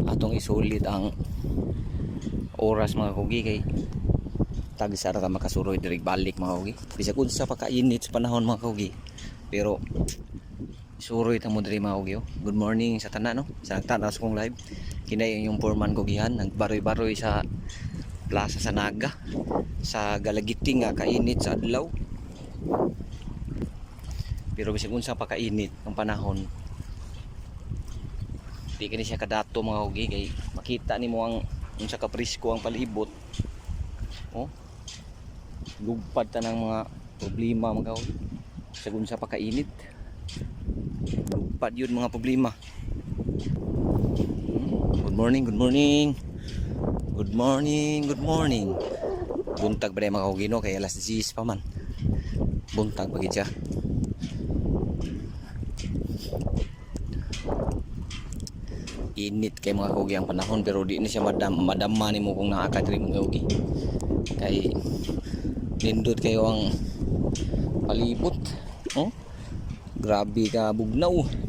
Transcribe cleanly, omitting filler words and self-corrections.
atong isulit ang oras mga kugi kay tagisara ta makasuroy direk balik mga kugi bisag unsa pa kainit sa panahon mga kugi pero suroy ta mo diri mga kugi. Good morning sa tanan no sa nagtanaw sa kong live kinay yung foreman kugihan nagbaroy-baroy sa plaza sa Naga sa Galagiting nga kainit sa adlaw pero bisag unsa pa kainit ang panahon di kini siya kadato mga kugi kay makita nimo ang unsa ka presko ang palibot. Oh, lugpad ta ng mga problema mga kugi bisag unsa pa kainit lugpad yun mga problema. Good morning, good morning. Good morning, good morning. Buntag ba rin mga kugi no kay alas 10 pa man buntag pa gid siya. Init kay mga kugi ang panahon pero di na siya madama nimo kung naa ka diri mga kugi kay nindot kayo ang palibot. Oh, grabe ka bugnaw.